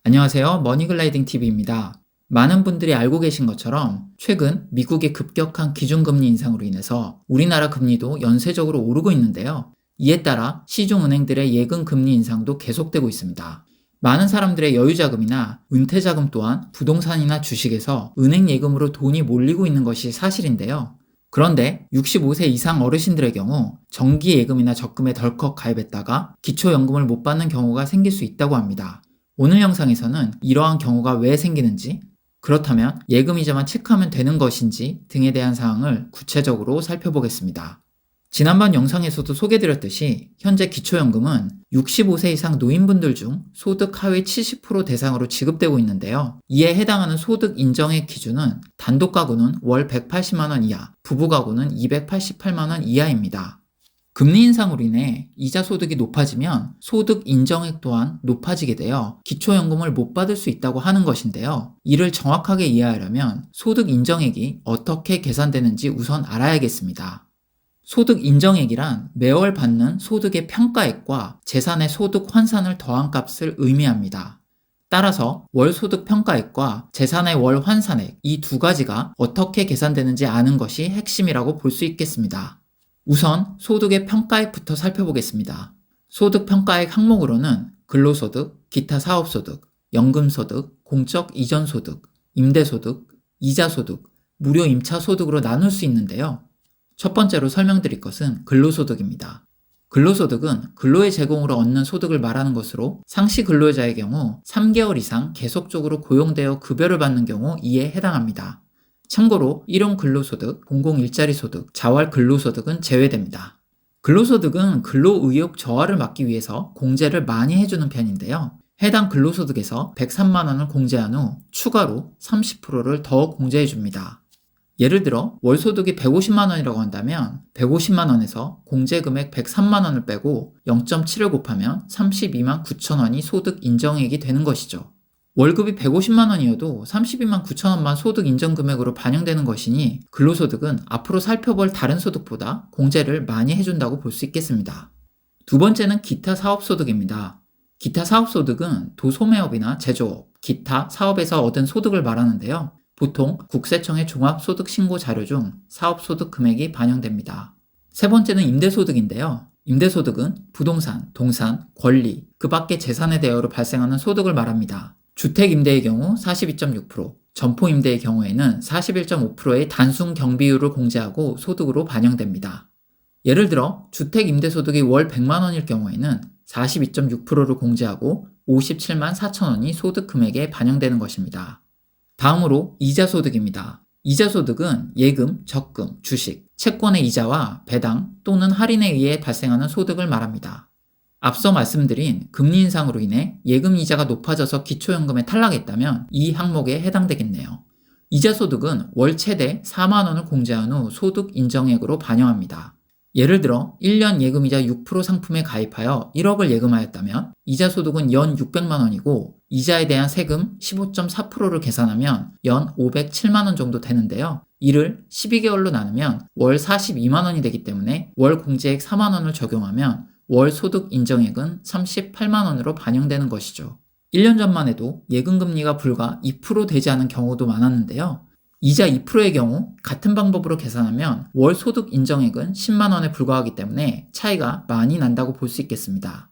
안녕하세요. 머니글라이딩 TV입니다. 많은 분들이 알고 계신 것처럼 최근 미국의 급격한 기준금리 인상으로 인해서 우리나라 금리도 연쇄적으로 오르고 있는데요. 이에 따라 시중은행들의 예금 금리 인상도 계속되고 있습니다. 많은 사람들의 여유자금이나 은퇴자금 또한 부동산이나 주식에서 은행 예금으로 돈이 몰리고 있는 것이 사실인데요. 그런데 65세 이상 어르신들의 경우 정기 예금이나 적금에 덜컥 가입했다가 기초연금을 못 받는 경우가 생길 수 있다고 합니다. 오늘 영상에서는 이러한 경우가 왜 생기는지, 그렇다면 예금이자만 체크하면 되는 것인지 등에 대한 사항을 구체적으로 살펴보겠습니다. 지난번 영상에서도 소개드렸듯이 현재 기초연금은 65세 이상 노인분들 중 소득 하위 70% 대상으로 지급되고 있는데요. 이에 해당하는 소득 인정액 기준은 단독 가구는 월 180만 원 이하, 부부 가구는 288만 원 이하입니다. 금리 인상으로 인해 이자 소득이 높아지면 소득 인정액 또한 높아지게 되어 기초연금을 못 받을 수 있다고 하는 것인데요. 이를 정확하게 이해하려면 소득 인정액이 어떻게 계산되는지 우선 알아야겠습니다. 소득 인정액이란 매월 받는 소득의 평가액과 재산의 소득 환산을 더한 값을 의미합니다. 따라서 월 소득 평가액과 재산의 월 환산액, 이 두 가지가 어떻게 계산되는지 아는 것이 핵심이라고 볼 수 있겠습니다. 우선 소득의 평가액부터 살펴보겠습니다. 소득 평가액 항목으로는 근로소득, 기타 사업소득, 연금소득, 공적 이전소득, 임대소득, 이자소득, 무료 임차소득으로 나눌 수 있는데요. 첫 번째로 설명드릴 것은 근로소득입니다. 근로소득은 근로의 제공으로 얻는 소득을 말하는 것으로 상시 근로자의 경우 3개월 이상 계속적으로 고용되어 급여를 받는 경우 이에 해당합니다. 참고로 일용 근로소득, 공공일자리소득, 자활 근로소득은 제외됩니다. 근로소득은 근로의욕 저하를 막기 위해서 공제를 많이 해주는 편인데요. 해당 근로소득에서 103만 원을 공제한 후 추가로 30%를 더 공제해줍니다. 예를 들어 월소득이 150만 원이라고 한다면 150만 원에서 공제금액 103만 원을 빼고 0.7을 곱하면 32만 9천 원이 소득 인정액이 되는 것이죠. 월급이 150만 원이어도 32만 9천 원만 소득 인정 금액으로 반영되는 것이니 근로소득은 앞으로 살펴볼 다른 소득보다 공제를 많이 해준다고 볼 수 있겠습니다. 두 번째는 기타 사업소득입니다. 기타 사업소득은 도소매업이나 제조업, 기타 사업에서 얻은 소득을 말하는데요. 보통 국세청의 종합소득신고 자료 중 사업소득 금액이 반영됩니다. 세 번째는 임대소득인데요. 임대소득은 부동산, 동산, 권리, 그 밖의 재산에 대여로 발생하는 소득을 말합니다. 주택임대의 경우 42.6%, 점포임대의 경우에는 41.5%의 단순 경비율을 공제하고 소득으로 반영됩니다. 예를 들어 주택임대소득이 월 100만 원일 경우에는 42.6%를 공제하고 57만 4천 원이 소득 금액에 반영되는 것입니다. 다음으로 이자소득입니다. 이자소득은 예금, 적금, 주식, 채권의 이자와 배당 또는 할인에 의해 발생하는 소득을 말합니다. 앞서 말씀드린 금리 인상으로 인해 예금 이자가 높아져서 기초연금에 탈락했다면 이 항목에 해당되겠네요. 이자소득은 월 최대 4만 원을 공제한 후 소득 인정액으로 반영합니다. 예를 들어 1년 예금이자 6% 상품에 가입하여 1억을 예금하였다면 이자소득은 연 600만 원이고 이자에 대한 세금 15.4%를 계산하면 연 507만 원 정도 되는데요. 이를 12개월로 나누면 월 42만 원이 되기 때문에 월 공제액 4만 원을 적용하면 월 소득 인정액은 38만 원으로 반영되는 것이죠. 1년 전만 해도 예금금리가 불과 2% 되지 않은 경우도 많았는데요. 이자 2%의 경우 같은 방법으로 계산하면 월 소득 인정액은 10만 원에 불과하기 때문에 차이가 많이 난다고 볼 수 있겠습니다.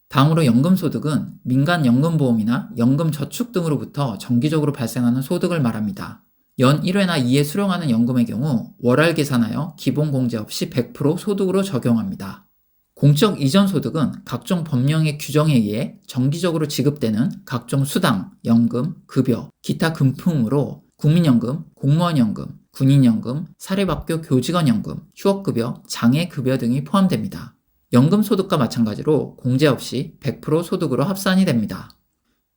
다음으로 연금소득은 민간연금보험이나 연금저축 등으로부터 정기적으로 발생하는 소득을 말합니다. 연 1회나 2회 수령하는 연금의 경우 월할 계산하여 기본공제 없이 100% 소득으로 적용합니다. 공적 이전 소득은 각종 법령의 규정에 의해 정기적으로 지급되는 각종 수당, 연금, 급여, 기타 금품으로 국민연금, 공무원연금, 군인연금, 사립학교 교직원연금, 휴업급여, 장애급여 등이 포함됩니다. 연금소득과 마찬가지로 공제 없이 100% 소득으로 합산이 됩니다.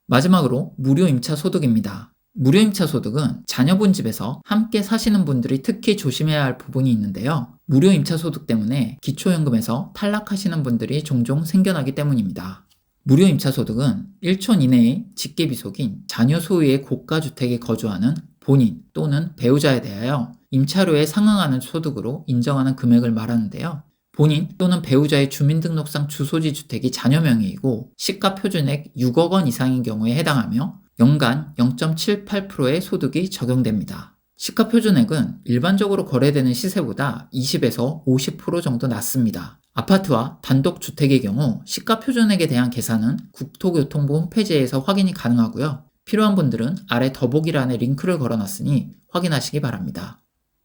마지막으로 무료임차소득입니다. 무료임차소득은 자녀분 집에서 함께 사시는 분들이 특히 조심해야 할 부분이 있는데요. 무료임차소득 때문에 기초연금에서 탈락하시는 분들이 종종 생겨나기 때문입니다. 무료임차소득은 1촌 이내의 직계비속인 자녀 소유의 고가주택에 거주하는 본인 또는 배우자에 대하여 임차료에 상응하는 소득으로 인정하는 금액을 말하는데요. 본인 또는 배우자의 주민등록상 주소지 주택이 자녀 명의이고 시가 표준액 6억 원 이상인 경우에 해당하며 연간 0.78%의 소득이 적용됩니다. 시가 표준액은 일반적으로 거래되는 시세보다 20에서 50% 정도 낮습니다. 아파트와 단독주택의 경우 시가 표준액에 대한 계산은 국토교통부 홈페이지에서 확인이 가능하고요. 필요한 분들은 아래 더보기란에 링크를 걸어놨으니 확인하시기 바랍니다.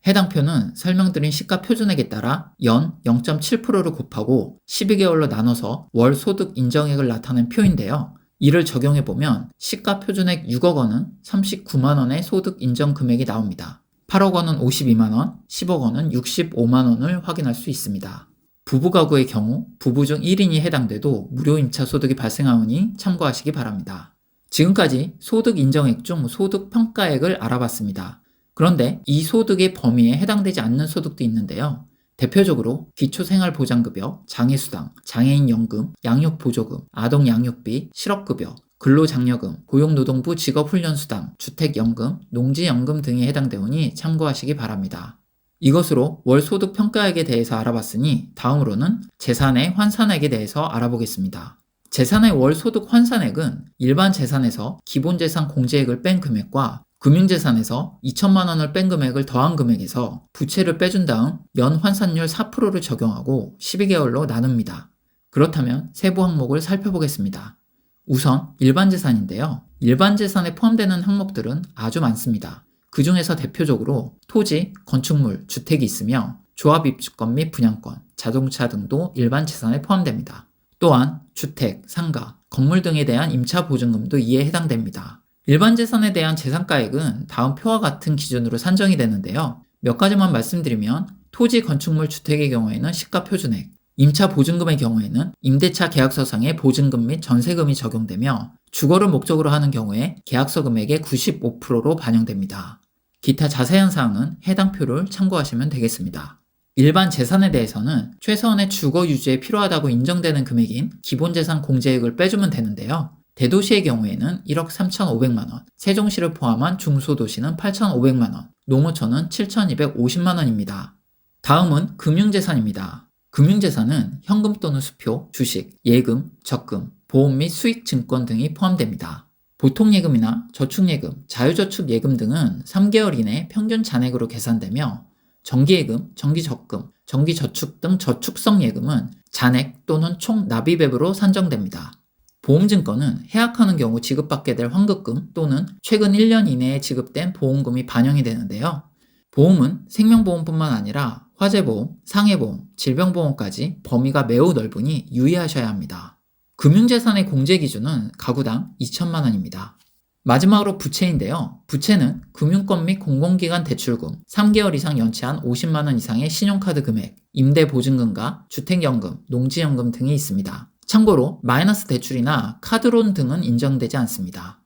해당 표는 설명드린 시가 표준액에 따라 연 0.7%를 곱하고 12개월로 나눠서 월 소득 인정액을 나타낸 표인데요. 이를 적용해보면 시가 표준액 6억 원은 39만 원의 소득 인정 금액이 나옵니다. 8억 원은 52만 원, 10억 원은 65만 원을 확인할 수 있습니다. 부부 가구의 경우 부부 중 1인이 해당돼도 무료 임차 소득이 발생하오니 참고하시기 바랍니다. 지금까지 소득 인정액 중 소득 평가액을 알아봤습니다. 그런데 이 소득의 범위에 해당되지 않는 소득도 있는데요. 대표적으로 기초생활보장급여, 장애수당, 장애인연금, 양육보조금, 아동양육비, 실업급여, 근로장려금, 고용노동부 직업훈련수당, 주택연금, 농지연금 등이 해당되오니 참고하시기 바랍니다. 이것으로 월소득 평가액에 대해서 알아봤으니 다음으로는 재산의 환산액에 대해서 알아보겠습니다. 재산의 월소득 환산액은 일반 재산에서 기본재산 공제액을 뺀 금액과 금융재산에서 2천만 원을 뺀 금액을 더한 금액에서 부채를 빼준 다음 연 환산율 4%를 적용하고 12개월로 나눕니다. 그렇다면 세부 항목을 살펴보겠습니다. 우선 일반재산인데요. 일반재산에 포함되는 항목들은 아주 많습니다. 그 중에서 대표적으로 토지, 건축물, 주택이 있으며 조합 입주권 및 분양권, 자동차 등도 일반재산에 포함됩니다. 또한 주택, 상가, 건물 등에 대한 임차 보증금도 이에 해당됩니다. 일반 재산에 대한 재산가액은 다음 표와 같은 기준으로 산정이 되는데요. 몇 가지만 말씀드리면 토지, 건축물, 주택의 경우에는 시가 표준액, 임차 보증금의 경우에는 임대차 계약서상의 보증금 및 전세금이 적용되며 주거를 목적으로 하는 경우에 계약서 금액의 95%로 반영됩니다. 기타 자세한 사항은 해당 표를 참고하시면 되겠습니다. 일반 재산에 대해서는 최소한의 주거 유지에 필요하다고 인정되는 금액인 기본재산 공제액을 빼주면 되는데요. 대도시의 경우에는 1억 3,500만 원, 세종시를 포함한 중소도시는 8,500만 원, 농어촌은 7,250만 원입니다. 다음은 금융재산입니다. 금융재산은 현금 또는 수표, 주식, 예금, 적금, 보험 및 수익증권 등이 포함됩니다. 보통예금이나 저축예금, 자유저축예금 등은 3개월 이내 평균 잔액으로 계산되며 정기예금, 정기적금, 정기저축 등 저축성 예금은 잔액 또는 총 납입액으로 산정됩니다. 보험증권은 해약하는 경우 지급받게 될 환급금 또는 최근 1년 이내에 지급된 보험금이 반영이 되는데요. 보험은 생명보험뿐만 아니라 화재보험, 상해보험, 질병보험까지 범위가 매우 넓으니 유의하셔야 합니다. 금융재산의 공제 기준은 가구당 2천만 원입니다. 마지막으로 부채인데요. 부채는 금융권 및 공공기관 대출금, 3개월 이상 연체한 50만 원 이상의 신용카드 금액, 임대보증금과 주택연금, 농지연금 등이 있습니다. 참고로 마이너스 대출이나 카드론 등은 인정되지 않습니다.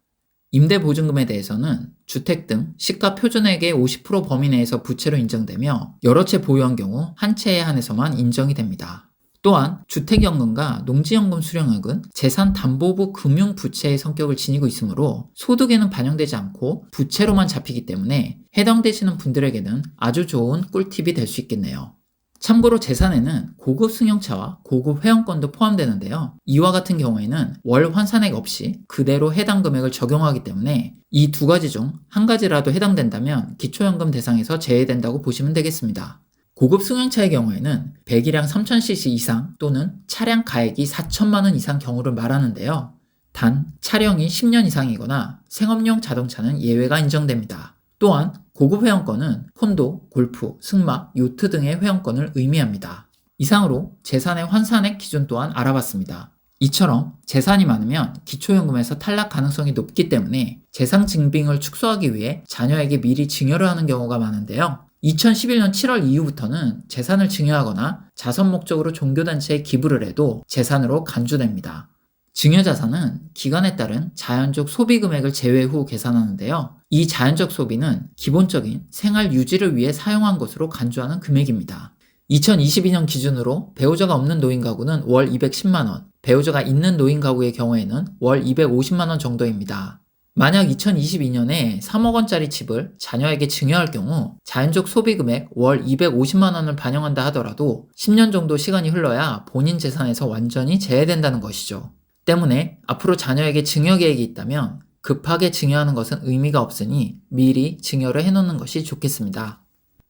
임대보증금에 대해서는 주택 등 시가 표준액의 50% 범위 내에서 부채로 인정되며 여러 채 보유한 경우 한 채에 한해서만 인정이 됩니다. 또한 주택연금과 농지연금 수령액은 재산담보부 금융부채의 성격을 지니고 있으므로 소득에는 반영되지 않고 부채로만 잡히기 때문에 해당되시는 분들에게는 아주 좋은 꿀팁이 될 수 있겠네요. 참고로 재산에는 고급 승용차와 고급 회원권도 포함되는데요. 이와 같은 경우에는 월 환산액 없이 그대로 해당 금액을 적용하기 때문에 이 두 가지 중 한 가지라도 해당된다면 기초연금 대상에서 제외된다고 보시면 되겠습니다. 고급 승용차의 경우에는 배기량 3000cc 이상 또는 차량 가액이 4천만 원 이상 경우를 말하는데요. 단 차량이 10년 이상이거나 생업용 자동차는 예외가 인정됩니다. 또한 고급 회원권은 콘도, 골프, 승마, 요트 등의 회원권을 의미합니다. 이상으로 재산의 환산액 기준 또한 알아봤습니다. 이처럼 재산이 많으면 기초연금에서 탈락 가능성이 높기 때문에 재산 증빙을 축소하기 위해 자녀에게 미리 증여를 하는 경우가 많은데요. 2011년 7월 이후부터는 재산을 증여하거나 자선 목적으로 종교단체에 기부를 해도 재산으로 간주됩니다. 증여자산은 기간에 따른 자연적 소비 금액을 제외 후 계산하는데요. 이 자연적 소비는 기본적인 생활 유지를 위해 사용한 것으로 간주하는 금액입니다. 2022년 기준으로 배우자가 없는 노인 가구는 월 210만 원, 배우자가 있는 노인 가구의 경우에는 월 250만 원 정도입니다. 만약 2022년에 3억 원짜리 집을 자녀에게 증여할 경우 자연적 소비 금액 월 250만 원을 반영한다 하더라도 10년 정도 시간이 흘러야 본인 재산에서 완전히 제외된다는 것이죠. 때문에 앞으로 자녀에게 증여 계획이 있다면 급하게 증여하는 것은 의미가 없으니 미리 증여를 해놓는 것이 좋겠습니다.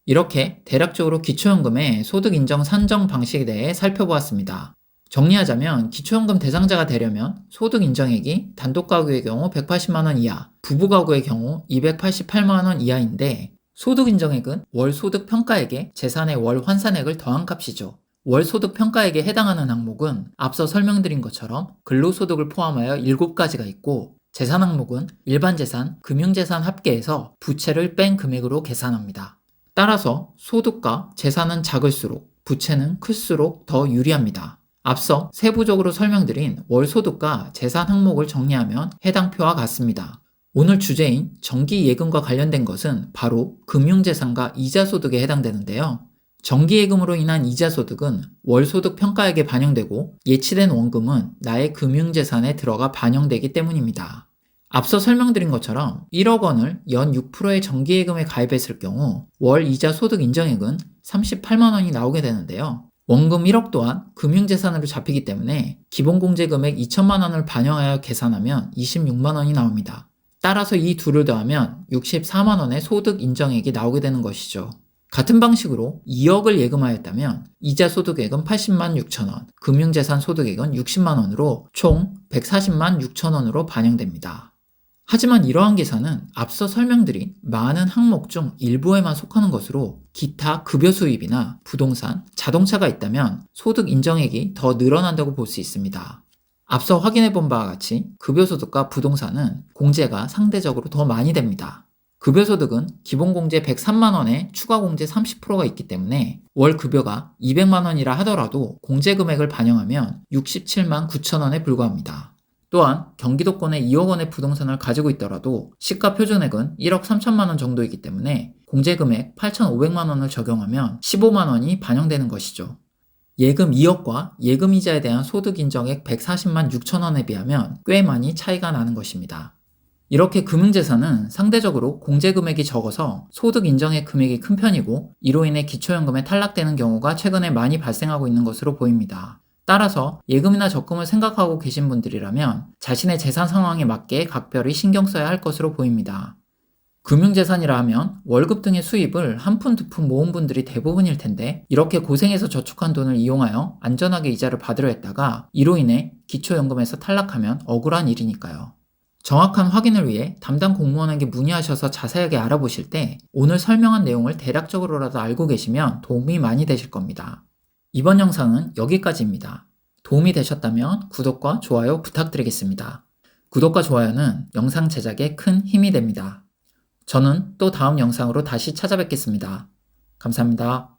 이렇게 대략적으로 기초연금의 소득 인정 산정 방식에 대해 살펴보았습니다. 정리하자면 기초연금 대상자가 되려면 소득 인정액이 단독 가구의 경우 180만 원 이하, 부부 가구의 경우 288만 원 이하인데 소득 인정액은 월 소득 평가액에 재산의 월 환산액을 더한 값이죠. 월 소득 평가액에 해당하는 항목은 앞서 설명드린 것처럼 근로소득을 포함하여 7가지가 있고 재산 항목은 일반 재산, 금융재산 합계해서 부채를 뺀 금액으로 계산합니다. 따라서 소득과 재산은 작을수록 부채는 클수록 더 유리합니다. 앞서 세부적으로 설명드린 월소득과 재산 항목을 정리하면 해당 표와 같습니다. 오늘 주제인 정기예금과 관련된 것은 바로 금융재산과 이자소득에 해당되는데요. 정기예금으로 인한 이자소득은 월소득 평가액에 반영되고 예치된 원금은 나의 금융재산에 들어가 반영되기 때문입니다. 앞서 설명드린 것처럼 1억 원을 연 6%의 정기예금에 가입했을 경우 월 이자 소득 인정액은 38만 원이 나오게 되는데요. 원금 1억 또한 금융재산으로 잡히기 때문에 기본공제금액 2천만 원을 반영하여 계산하면 26만 원이 나옵니다. 따라서 이 둘을 더하면 64만 원의 소득 인정액이 나오게 되는 것이죠. 같은 방식으로 2억을 예금하였다면 이자 소득액은 80만 6천 원, 금융재산 소득액은 60만 원으로 총 140만 6천 원으로 반영됩니다. 하지만 이러한 계산은 앞서 설명드린 많은 항목 중 일부에만 속하는 것으로 기타 급여 수입이나 부동산, 자동차가 있다면 소득 인정액이 더 늘어난다고 볼 수 있습니다. 앞서 확인해 본 바와 같이 급여소득과 부동산은 공제가 상대적으로 더 많이 됩니다. 급여소득은 기본공제 103만 원에 추가공제 30%가 있기 때문에 월 급여가 200만 원이라 하더라도 공제금액을 반영하면 67만 9천 원에 불과합니다. 또한 경기도권에 2억 원의 부동산을 가지고 있더라도 시가 표준액은 1억 3천만 원 정도이기 때문에 공제금액 8,500만 원을 적용하면 15만 원이 반영되는 것이죠. 예금 2억과 예금이자에 대한 소득 인정액 140만 6천 원에 비하면 꽤 많이 차이가 나는 것입니다. 이렇게 금융재산은 상대적으로 공제금액이 적어서 소득 인정액 금액이 큰 편이고 이로 인해 기초연금에 탈락되는 경우가 최근에 많이 발생하고 있는 것으로 보입니다. 따라서 예금이나 적금을 생각하고 계신 분들이라면 자신의 재산 상황에 맞게 각별히 신경 써야 할 것으로 보입니다. 금융재산이라 하면 월급 등의 수입을 한 푼 두 푼 모은 분들이 대부분일 텐데 이렇게 고생해서 저축한 돈을 이용하여 안전하게 이자를 받으려 했다가 이로 인해 기초연금에서 탈락하면 억울한 일이니까요. 정확한 확인을 위해 담당 공무원에게 문의하셔서 자세하게 알아보실 때 오늘 설명한 내용을 대략적으로라도 알고 계시면 도움이 많이 되실 겁니다. 이번 영상은 여기까지입니다. 도움이 되셨다면 구독과 좋아요 부탁드리겠습니다. 구독과 좋아요는 영상 제작에 큰 힘이 됩니다. 저는 또 다음 영상으로 다시 찾아뵙겠습니다. 감사합니다.